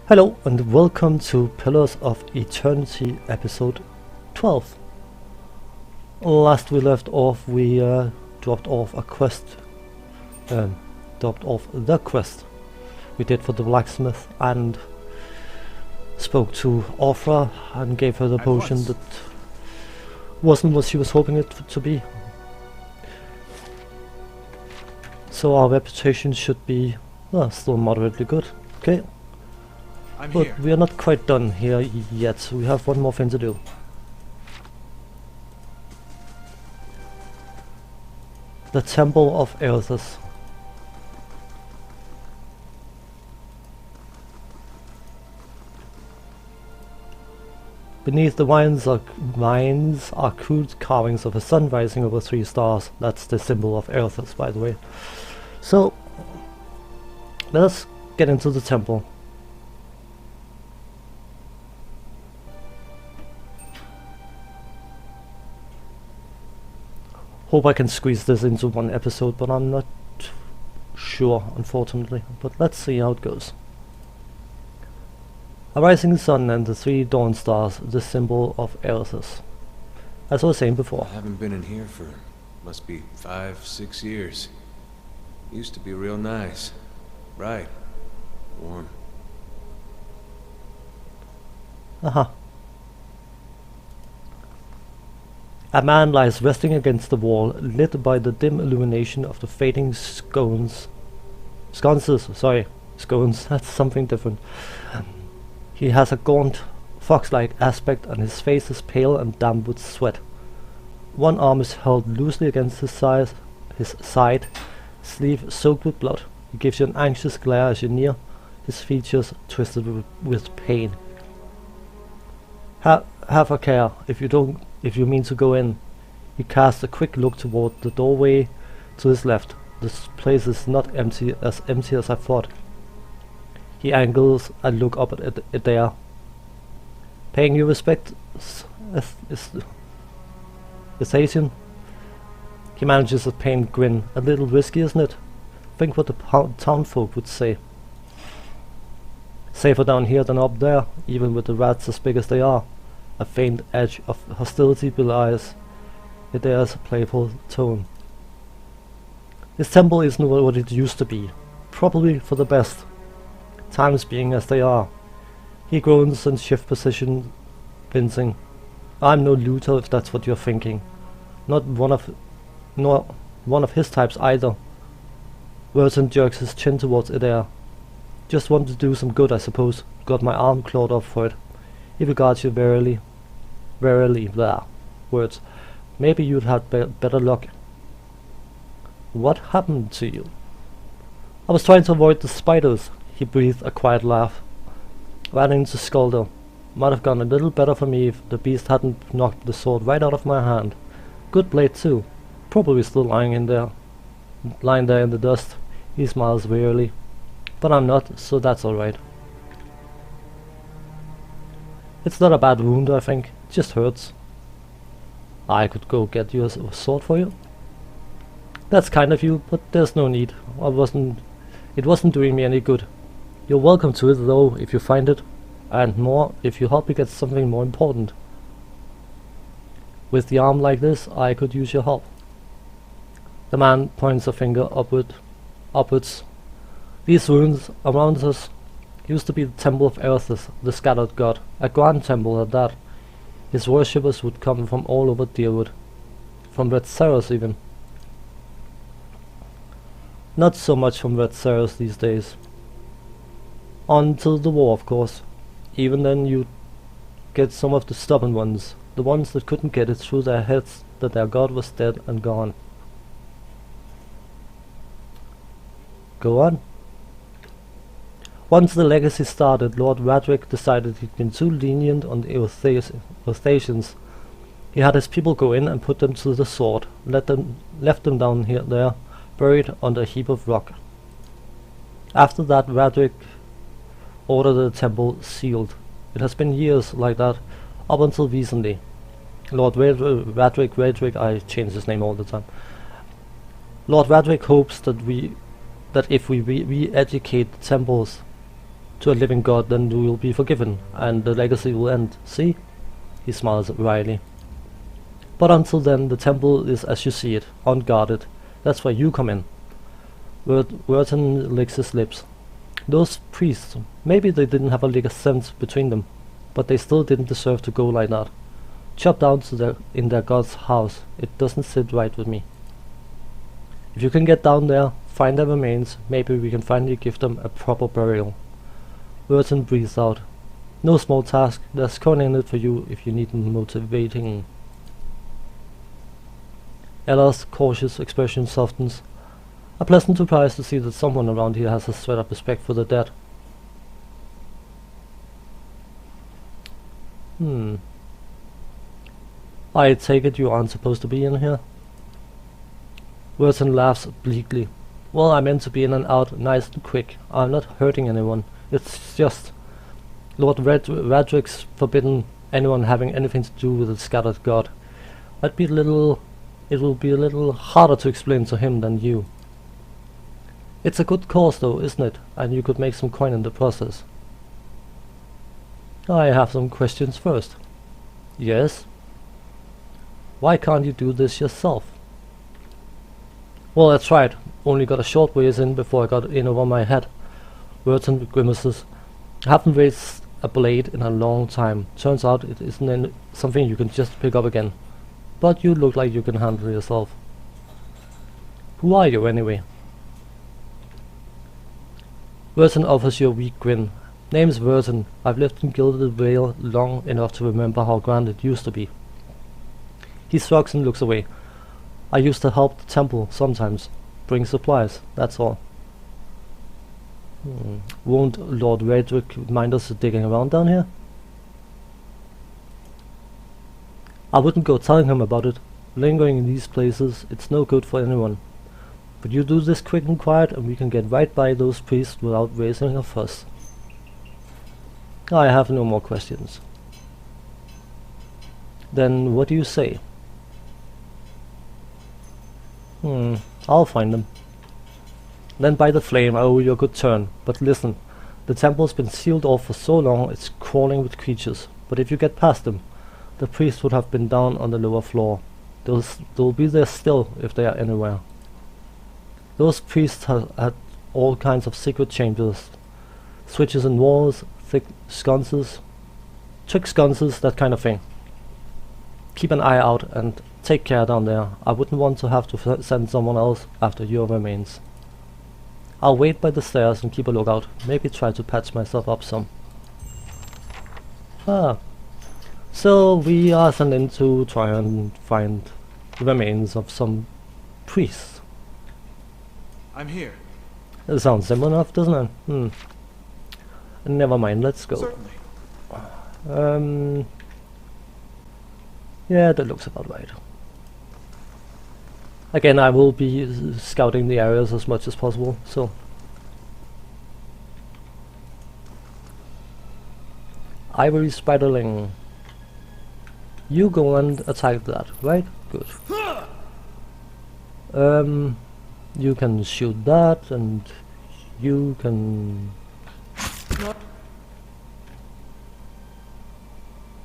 Hello and welcome to Pillars of Eternity episode 12. Last we left off, we dropped off a quest, dropped off the quest we did for the blacksmith and spoke to Eothas and gave her the potion that wasn't what she was hoping it to be. So our reputation should be still moderately good. Okay. But we are not quite done here yet. We have one more thing to do. The Temple of Eothas. Beneath the vines are crude carvings of a sun rising over 3 stars. That's the symbol of Eothas, by the way. So, let us get into the temple. Hope I can squeeze this into one episode, but I'm not sure, unfortunately. But let's see how it goes. A rising sun and the 3 dawn stars, the symbol of Eothas. As I was saying before. I haven't been in here for, must be 5-6 years. Used to be real nice. Bright. Warm. A man lies resting against the wall, lit by the dim illumination of the fading sconces, that's something different. He has a gaunt, fox-like aspect and his face is pale and damp with sweat. One arm is held loosely against his side, sleeve soaked with blood. He gives you an anxious glare as you near, his features twisted with pain. Have a care, if you mean to go in. He casts a quick look toward the doorway to his left. This place is not empty as I thought. He angles a look up at it there. Paying you respect, Asian. He manages a pained grin. A little risky, isn't it? Think what the townfolk would say. Safer down here than up there, even with the rats as big as they are. A faint edge of hostility belies Idaea's playful tone. This temple isn't what it used to be. Probably for the best. Times being as they are. He groans and shifts position, wincing. I'm no looter if that's what you're thinking. Nor one of his types either. Burton jerks his chin towards Idaea. Just want to do some good, I suppose. Got my arm clawed off for it. He regards you warily, blah, words. Maybe you'd have better luck. What happened to you? I was trying to avoid the spiders. He breathed a quiet laugh. Ran into Skulder. Might have gone a little better for me if the beast hadn't knocked the sword right out of my hand. Good blade too. Probably still lying there in the dust. He smiles wearily. But I'm not, so that's alright. It's not a bad wound, I think. It just hurts. I could go get you a sword for you. That's kind of you, but there's no need. It wasn't doing me any good. You're welcome to it though, if you find it. And more, if you help me get something more important. With the arm like this, I could use your help. The man points a finger upwards. These ruins around us used to be the Temple of Eothas, the scattered god, a grand temple at that. His worshippers would come from all over Deerwood, from Red Saros even. Not so much from Red Saros these days. Until the war, of course. Even then you'd get some of the stubborn ones, the ones that couldn't get it through their heads that their god was dead and gone. Go on. Once the legacy started, Lord Radric decided he'd been too lenient on the Eothasians. He had his people go in and put them to the sword, left them down there, buried under a heap of rock. After that, Radric ordered the temple sealed. It has been years like that, up until recently. Lord Radric, I change his name all the time. Lord Radric hopes that if we re-educate the temples, to a living god, then you will be forgiven, and the legacy will end. See? He smiles wryly. But until then, the temple is as you see it, unguarded. That's where you come in. Werton licks his lips. Those priests, maybe they didn't have a lick of sense between them, but they still didn't deserve to go like that. Chopped down in their god's house. It doesn't sit right with me. If you can get down there, find their remains, maybe we can finally give them a proper burial. Werton breathes out. No small task, there's coin in it for you if you need motivating. Ella's cautious expression softens. A pleasant surprise to see that someone around here has a shred of respect for the dead. I take it you aren't supposed to be in here? Werton laughs bleakly. Well, I meant to be in and out nice and quick. I'm not hurting anyone. It's just Lord Radric's forbidden anyone having anything to do with the scattered god. It will be a little harder to explain to him than you. It's a good cause though, isn't it? And you could make some coin in the process. I have some questions first. Yes? Why can't you do this yourself? Well, that's right. Only got a short ways in before I got in over my head. Werton grimaces. I haven't raised a blade in a long time. Turns out it isn't something you can just pick up again. But you look like you can handle yourself. Who are you anyway? Werton offers you a weak grin. Name's Werton. I've lived in Gilded Vale long enough to remember how grand it used to be. He shrugs and looks away. I used to help the temple sometimes. Bring supplies, that's all. Won't Lord Radric mind us digging around down here? I wouldn't go telling him about it. Lingering in these places, it's no good for anyone. But you do this quick and quiet and we can get right by those priests without raising a fuss. I have no more questions. Then what do you say? I'll find them. Then by the flame I owe you a good turn. But listen, the temple's been sealed off for so long it's crawling with creatures. But if you get past them, the priests would have been down on the lower floor. They'll be there still if they are anywhere. Those priests have had all kinds of secret chambers. Switches in walls, thick sconces, trick sconces, that kind of thing. Keep an eye out and take care down there. I wouldn't want to have to send someone else after your remains. I'll wait by the stairs and keep a lookout. Maybe try to patch myself up some. So we are sent in to try and find the remains of some priests. I'm here. It sounds simple enough, doesn't it? Never mind, let's go. Certainly. Yeah, that looks about right. Again, I will be scouting the areas as much as possible, so... Ivory Spiderling. You go and attack that, right? Good. You can shoot that, and you can...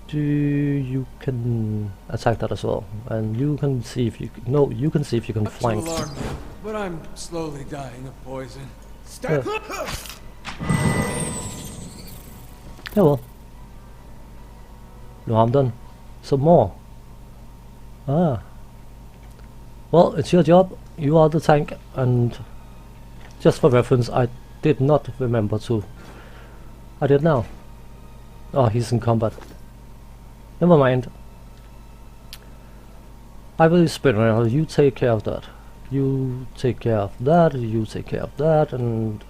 You can attack that as well, and you can see if you you can see if you can flank. Alarm me, but I'm slowly dying of poison. Stab. Yeah, well. No, I'm done. Some more. Well, it's your job. You are the tank, and just for reference, I did not remember to. I did now. Oh, he's in combat. Never mind. I will spin around. You take care of that. You take care of that. You take care of that, and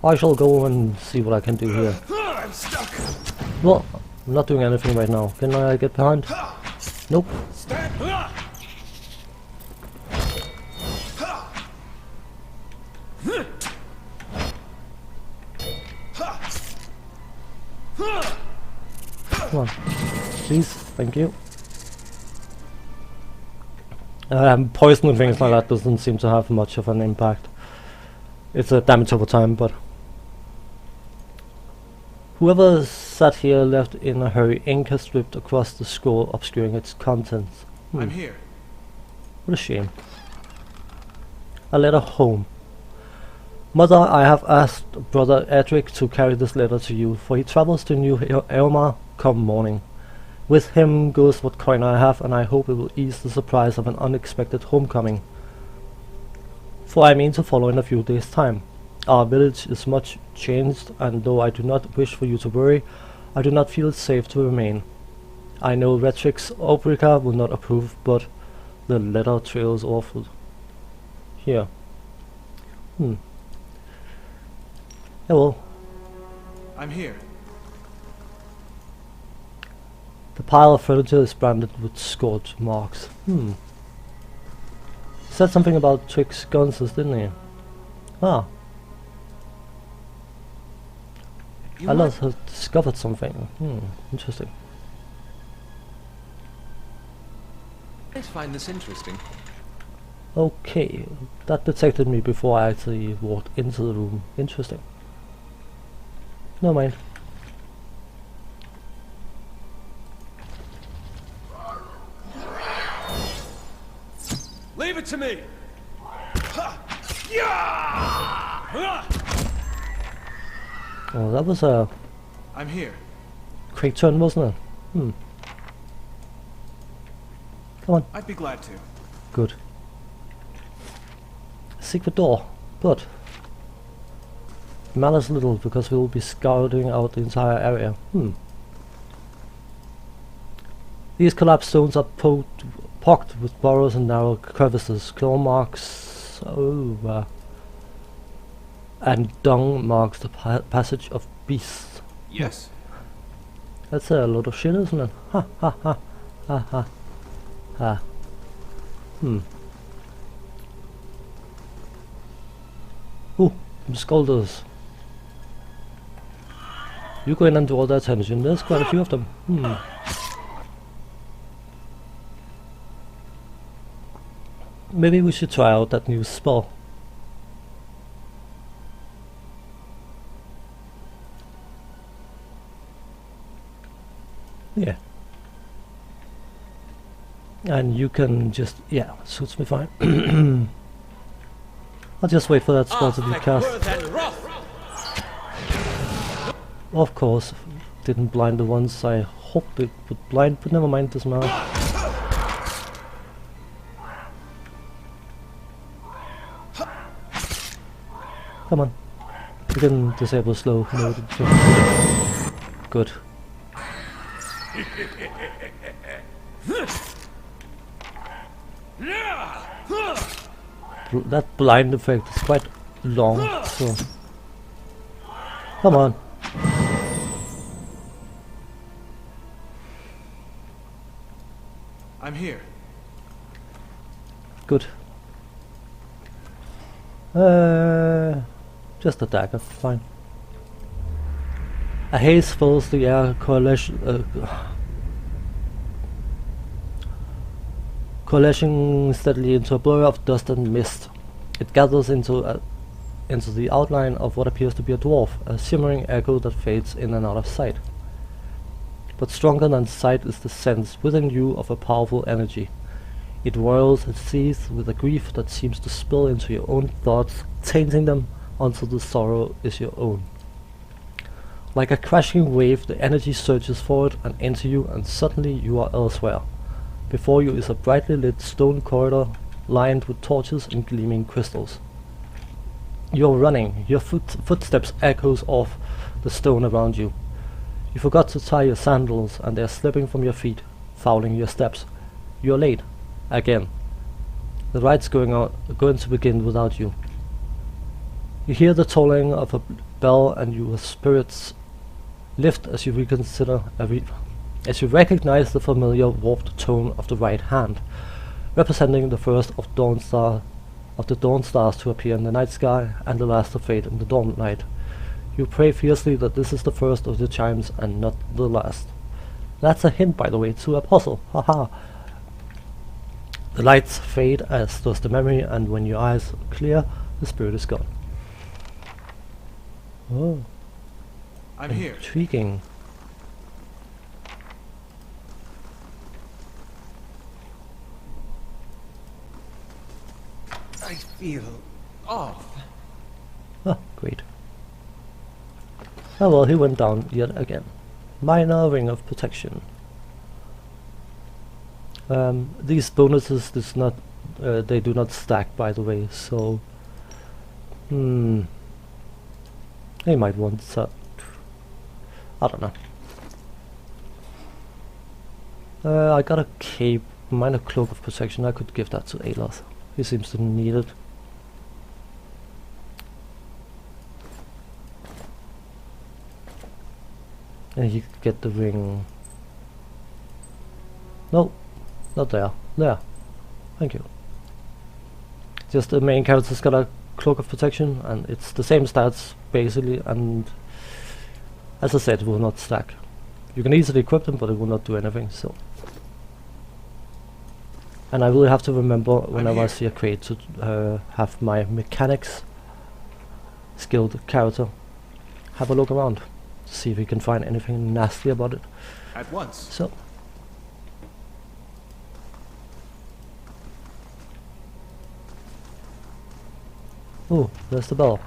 I shall go and see what I can do here. I'm stuck. Well, I'm not doing anything right now. Can I get behind? Nope. Come on. Please, thank you. Poison and things like that doesn't seem to have much of an impact. It's a damage over time, but Whoever sat here left in a hurry. Ink has dripped across the scroll, obscuring its contents. I'm here. What a shame. A letter home. Mother, I have asked Brother Edric to carry this letter to you, for he travels to New Elmar come morning. With him goes what coin I have, and I hope it will ease the surprise of an unexpected homecoming. For I mean to follow in a few days' time. Our village is much changed, and though I do not wish for you to worry, I do not feel it safe to remain. I know Retrix Obrica will not approve, but the letter trails awful. Here. Yeah, well. I'm here. The pile of furniture is branded with scorch marks. He said something about Trix Guns, didn't he? Ah. Alice has discovered something. Interesting. I find this interesting. Okay, that detected me before I actually walked into the room. Interesting. No mind. Leave it to me! Oh, that was a I'm here. quick turn, wasn't it? Come on. I'd be glad to. Good. Secret door, but matters little because we will be scouting out the entire area. These collapsed stones are pocked with burrows and narrow crevices, claw marks, and dung marks the passage of beasts. Yes. That's a lot of shit, isn't it? Ha ha ha ha ha ha. Ooh, some scolders. You go in and draw their attention. There's quite a few of them. Maybe we should try out that new spell. Yeah. And you can just, yeah, suits me fine. I'll just wait for that spell to be cast. Of course, didn't blind the ones I hoped it would blind, but never mind, doesn't matter. Come on. You can disable slow mode. Good. That blind effect is quite long, so come on. I'm here. Good. Just a dagger, fine. A haze fills the air, coalescing steadily into a blur of dust and mist. It gathers into the outline of what appears to be a dwarf, a shimmering echo that fades in and out of sight. But stronger than sight is the sense within you of a powerful energy. It whirls and seethes with a grief that seems to spill into your own thoughts, tainting them until the sorrow is your own. Like a crashing wave, the energy surges forward and into you, and suddenly you are elsewhere. Before you is a brightly lit stone corridor lined with torches and gleaming crystals. You're running, your footsteps echoes off the stone around you. You forgot to tie your sandals and they're slipping from your feet, fouling your steps. You're late. Again. The ride's going to begin without you. You hear the tolling of a bell and your spirits lift as you reconsider as you recognize the familiar warped tone of the right hand, representing the first of the dawn stars to appear in the night sky and the last to fade in the dawn light. You pray fiercely that this is the first of the chimes and not the last. That's a hint, by the way, to Apostle. Haha. The lights fade, as does the memory, and when your eyes are clear, the spirit is gone. Oh. I'm here. Intriguing. I feel off. Ah, great. Oh well, he went down yet again. Minor ring of protection. These bonuses does not, they do not stack, by the way. So, they might want that. I don't know. I got a cape, minor cloak of protection. I could give that to Eothas. He seems to need it. And he could get the ring. No, not there. There. Thank you. Just the main character's got a cloak of protection, and it's the same stats basically, and as I said, it will not stack. You can easily equip them, but it will not do anything. So, and I really have to remember whenever I see a crate to have my mechanics skilled character have a look around, see if we can find anything nasty about it. At once. So, oh, there's the bell.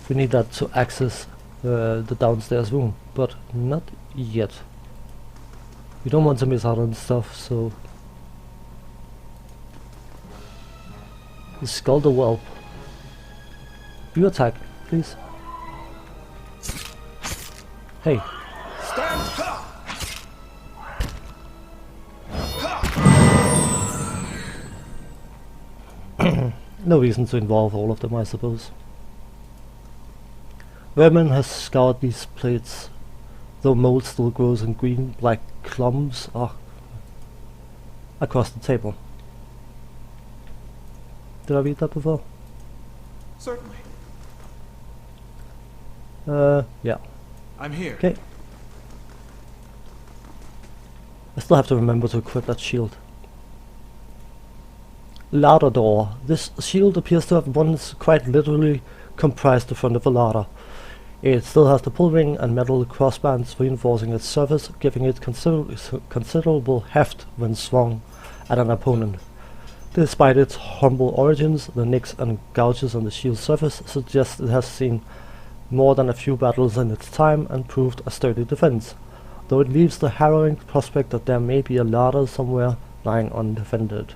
We need that to access the downstairs room, but not yet. We don't want to miss out on stuff, so... Skull the whelp. You attack, please. Hey. No reason to involve all of them, I suppose. Vermin has scoured these plates, though mold still grows in green black clumps across the table. Did I read that before? Certainly. Yeah. I'm here. Okay. I still have to remember to equip that shield. Larder door. This shield appears to have once quite literally comprised the front of a larder. It still has the pull ring and metal crossbands reinforcing its surface, giving it considerable heft when swung at an opponent. Despite its humble origins, the nicks and gouges on the shield's surface suggest it has seen more than a few battles in its time and proved a sturdy defense, though it leaves the harrowing prospect that there may be a larder somewhere lying undefended.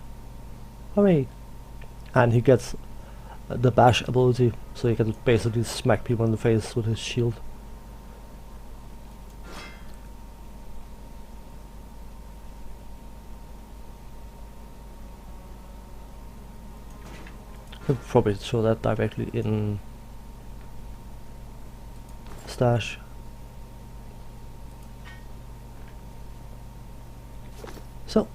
Hooray! And he gets the bash ability, so he can basically smack people in the face with his shield. Could probably show that directly in stash. So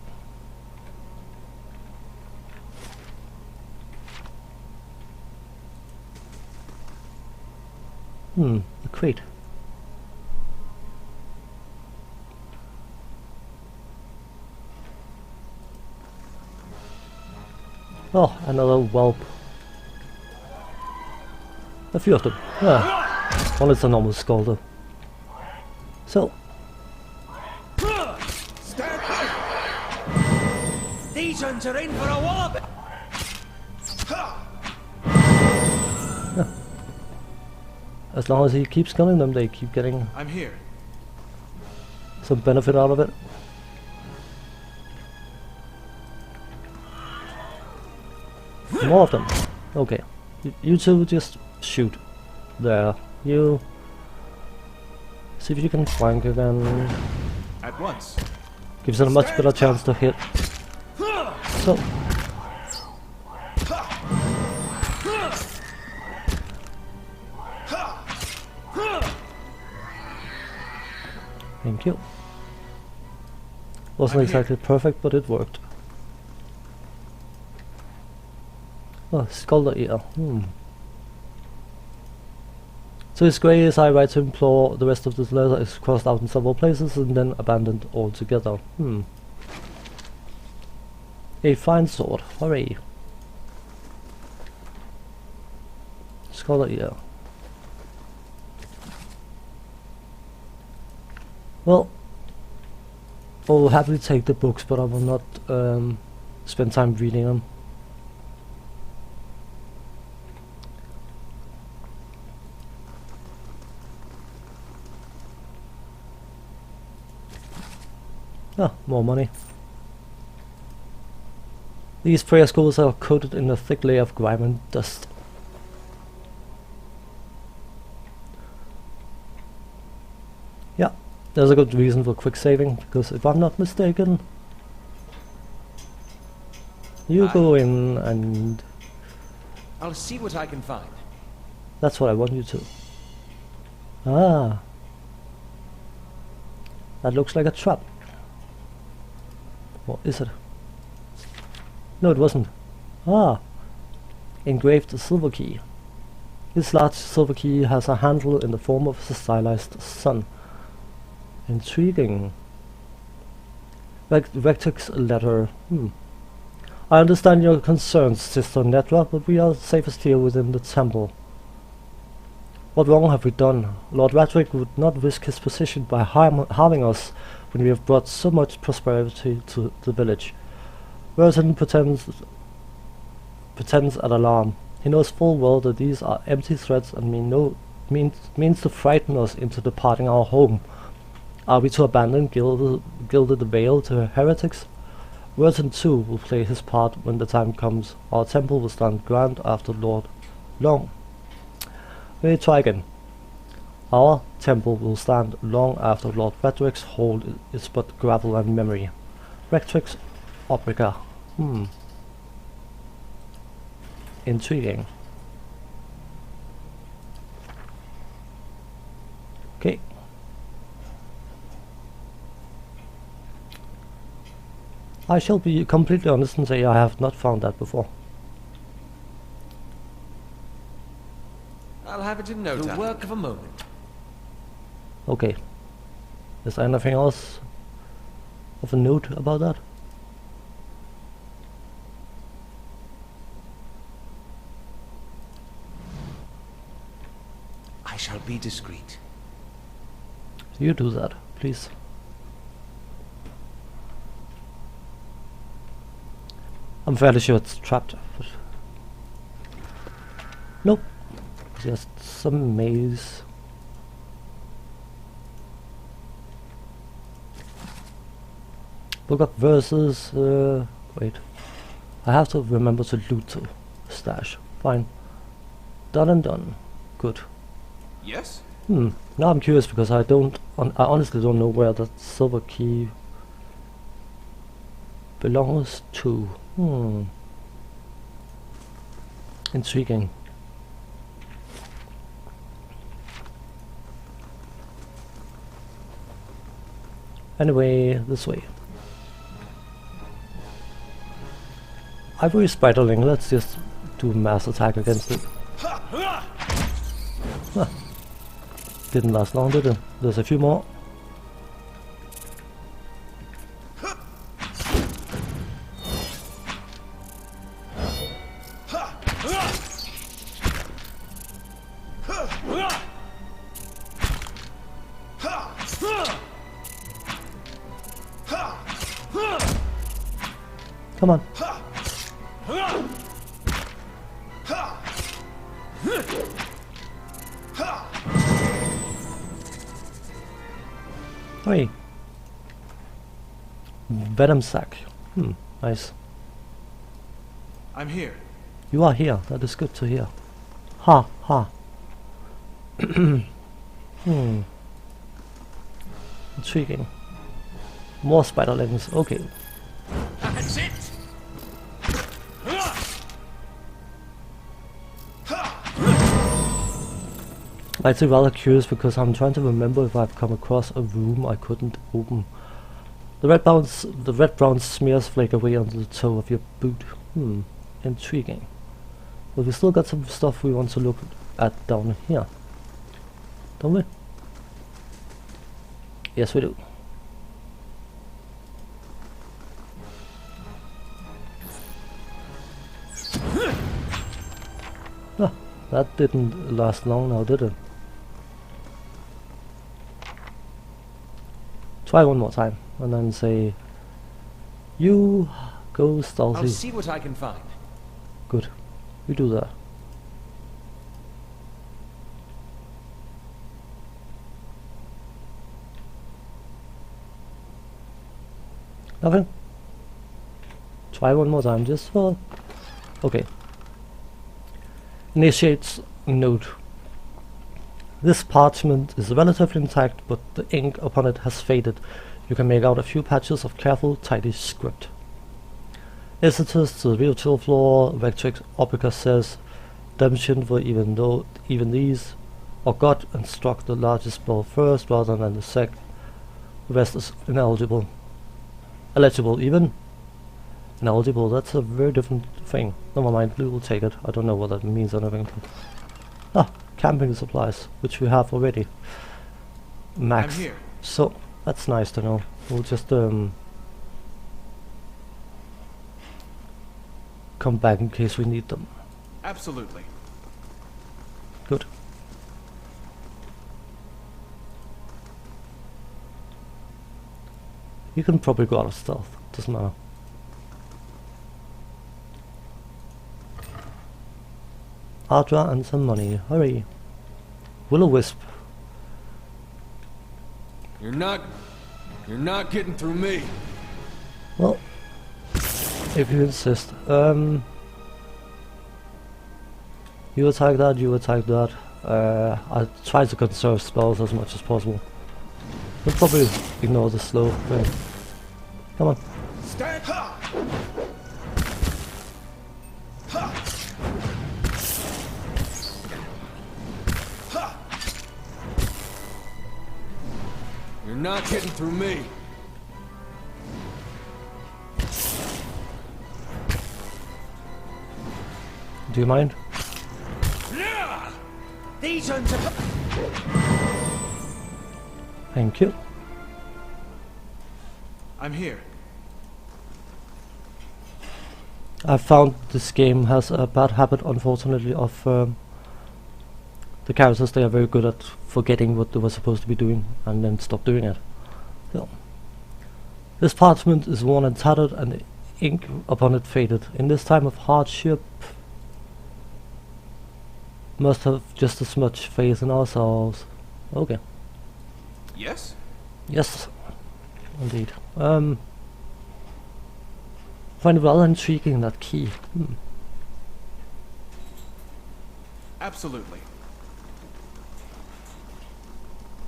a crate. Oh, another whelp. A few of them. Yeah. Well, it's a normal skull though. So. These ones are in for a wallop. As long as he keeps killing them, they keep getting I'm here. some benefit out of it. More of them. Okay. You two just shoot. There. You... See if you can flank again. At once. Gives it a much better chance to hit. So... Thank you. Wasn't exactly perfect, but it worked. Oh, Sculder Ear. So his grey is I right to implore the rest of this letter is crossed out in several places and then abandoned altogether. A fine sword. Hooray. Scholar ear. Well, I'll happily take the books, but I will not spend time reading them. Ah, more money. These prayer schools are coated in a thick layer of grime and dust. Yeah, there's a good reason for quick saving, because if I'm not mistaken, you go in and... I'll see what I can find. That's what I want you to. Ah. That looks like a trap. What is it? No, it wasn't. Ah. Engraved silver key. This large silver key has a handle in the form of a stylized sun. Intriguing. Rectix letter. I understand your concerns, Sister Netra, but we are safest here within the temple. What wrong have we done? Lord Radric would not risk his position by harming us when we have brought so much prosperity to the village. Burton pretends at alarm. He knows full well that these are empty threats and means to frighten us into departing our home. Are we to abandon gilded veil to heretics? Burton too will play his part when the time comes. Our temple will stand ground after Lord Long. Let me try again. Our temple will stand long after Lord Radric's hold is but gravel and memory. Rectrix Obrica. Intriguing. Okay. I shall be completely honest and say I have not found that before. I'll have it in no time. The work of a moment. Okay. Is there anything else of a note about that? I shall be discreet. You do that, please. I'm fairly sure it's trapped. But nope. Just some maze. Book of verses. Wait. I have to remember to loot the stash. Fine. Done and done. Good. Yes? Now I'm curious because I honestly don't know where that silver key belongs to. Intriguing. Anyway, this way. Ivory Spiderling, let's just do a mass attack against it. Huh. Didn't last long, did it? There's a few more. Come on. Hey. Venom sack. Nice. I'm here. You are here. That is good to hear. Ha ha. Intriguing. More spiderlings. Okay. That's it. I'm actually rather curious because I'm trying to remember if I've come across a room I couldn't open. The red brown smears flake away onto the toe of your boot. Intriguing. But we still got some stuff we want to look at down here. Don't we? Yes, we do. That didn't last long now, did it? Try one more time, and then say, you go stealthy. I'll see what I can find. Good. You do that. Nothing? Try one more time, just for... Okay. Initiates note. This parchment is relatively intact, but the ink upon it has faded. You can make out a few patches of careful, tidy script. Visitors to the ritual floor, Vectrix Opica says, redemption for even these, or God instruct the largest spell first rather than the second. The rest is ineligible. Eligible even? Ineligible, that's a very different thing. Never mind, we will take it. I don't know what that means or anything. Ah, camping supplies, which we have already. Max. I'm here. So, that's nice to know. We'll just come back in case we need them. Absolutely. Good. You can probably go out of stealth, doesn't matter. Ardra and some money, hurry. Will-o-wisp. You're not getting through me. Well, if you insist. You attack that, you attack that. I'll try to conserve spells as much as possible. We'll probably ignore the slow thing. Come on. Stand up. You're not getting through me. Do you mind? These are... Thank you. I'm here. I found this game has a bad habit, unfortunately, of the characters. They are very good at forgetting what they were supposed to be doing and then stop doing it. So, this parchment is worn and tattered, and the ink upon it faded. In this time of hardship, must have just as much faith in ourselves. Okay. Yes? Yes, indeed. Find it rather intriguing, that key. Absolutely.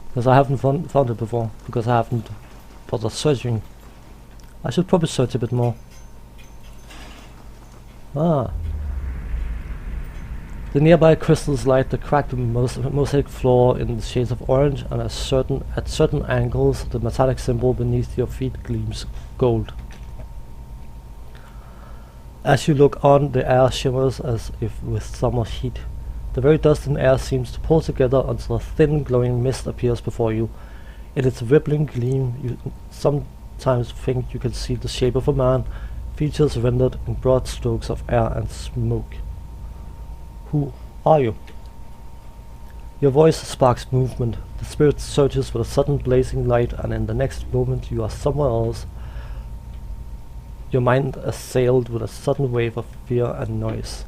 Because I haven't found it before, because I haven't bothered searching. I should probably search a bit more. Ah. The nearby crystals light the cracked mosaic floor in the shades of orange, and at certain angles the metallic symbol beneath your feet gleams gold. As you look on, the air shimmers as if with summer heat. The very dust and air seems to pull together until a thin glowing mist appears before you. In its rippling gleam, you sometimes think you can see the shape of a man, features rendered in broad strokes of air and smoke. Who are you? Your voice sparks movement. The spirit surges with a sudden blazing light, and in the next moment you are somewhere else. Your mind assailed with a sudden wave of fear and noise.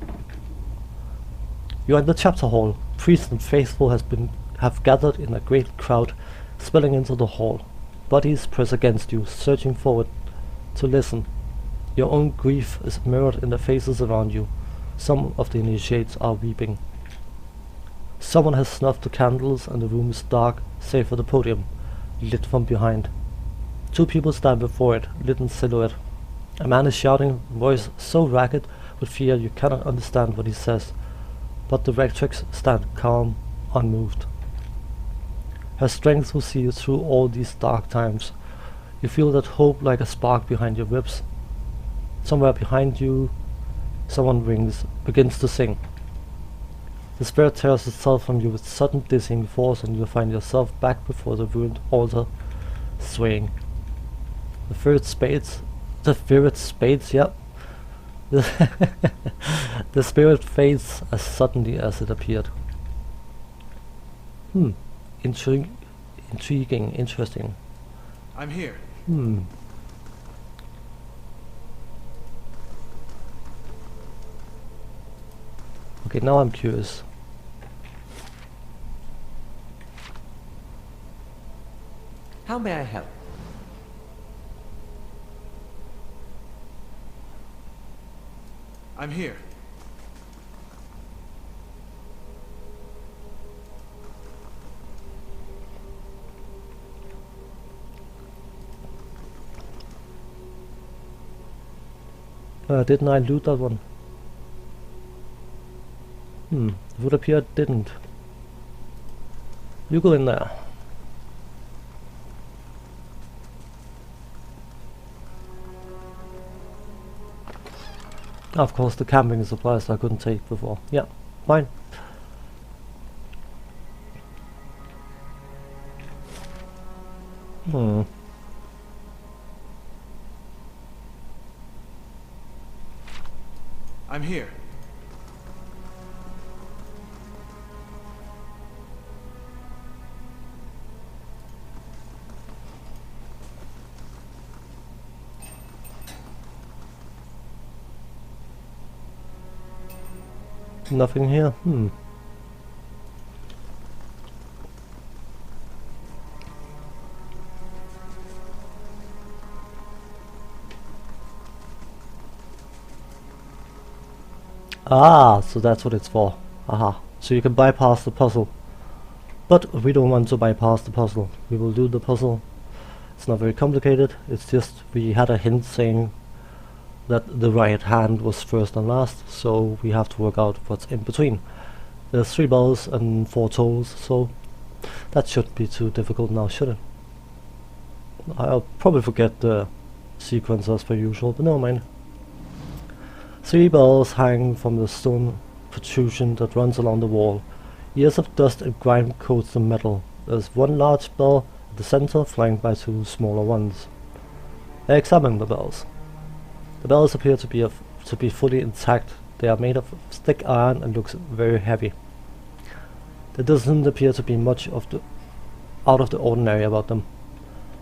You are in the chapter hall. Priests and faithful have gathered in a great crowd, spilling into the hall. Bodies press against you, surging forward to listen. Your own grief is mirrored in the faces around you. Some of the initiates are weeping. Someone has snuffed the candles, and the room is dark, save for the podium, lit from behind. Two people stand before it, lit in silhouette. A man is shouting, voice so ragged with fear you cannot understand what he says, but the Vectrix stand calm, unmoved. Her strength will see you through all these dark times. You feel that hope like a spark behind your ribs. Somewhere behind you, someone begins to sing. The spirit tears itself from you with sudden dizzying force, and you find yourself back before the ruined altar, swaying. The spirit spades, yep. The spirit fades as suddenly as it appeared. Intriguing, interesting. I'm here. Okay, now I'm curious. How may I help? I'm here. Didn't I loot that one? It would appear it didn't. You go in there. Of course, the camping supplies I couldn't take before. Yeah, fine. I'm here. Nothing here. Ah, so that's what it's for. Aha. So you can bypass the puzzle. But we don't want to bypass the puzzle. We will do the puzzle. It's not very complicated. It's just we had a hint saying that the right hand was first and last, so we have to work out what's in between. There's 3 bells and 4 tolls, so that shouldn't be too difficult now, should it? I'll probably forget the sequence as per usual, but never mind. 3 bells hang from the stone protrusion that runs along the wall. Years of dust and grime coats the metal. There's 1 large bell at the center, flanked by 2 smaller ones. I examine the bells. The bells appear to be fully intact. They are made of thick iron and looks very heavy. There doesn't appear to be much out of the ordinary about them.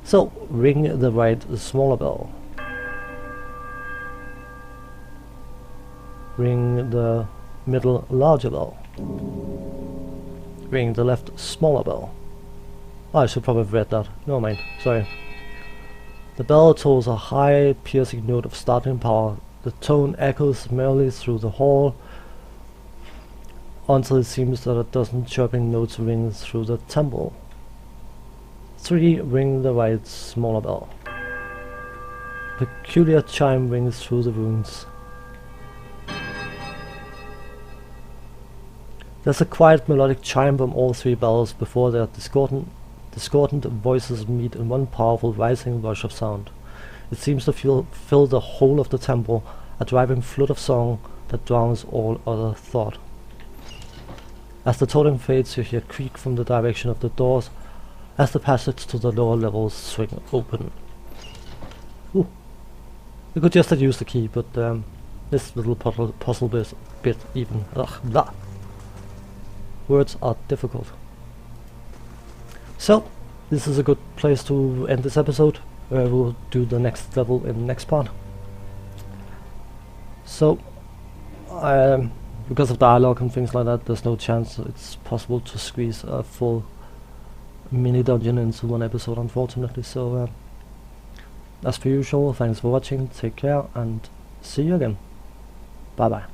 So ring the right smaller bell. Ring the middle larger bell. Ring the left smaller bell. Oh, I should probably have read that. Never mind, sorry. The bell tolls a high, piercing note of startling power. The tone echoes merrily through the hall until it seems that a dozen chirping notes ring through the temple. 3. Ring the right smaller bell. Peculiar chime rings through the ruins. There's a quiet melodic chime from all 3 bells before their discordant voices meet in one powerful rising rush of sound. It seems to fill the whole of the temple, a driving flood of song that drowns all other thought. As the tolling fades, you hear creak from the direction of the doors as the passage to the lower levels swing open. Ooh. You could just have used the key, but this little puzzle bit even. Ugh, blah. Words are difficult. So, this is a good place to end this episode. We'll do the next level in the next part. So, because of dialogue and things like that, there's no chance it's possible to squeeze a full mini dungeon into one episode, unfortunately. So, as per usual, thanks for watching, take care, and see you again. Bye bye.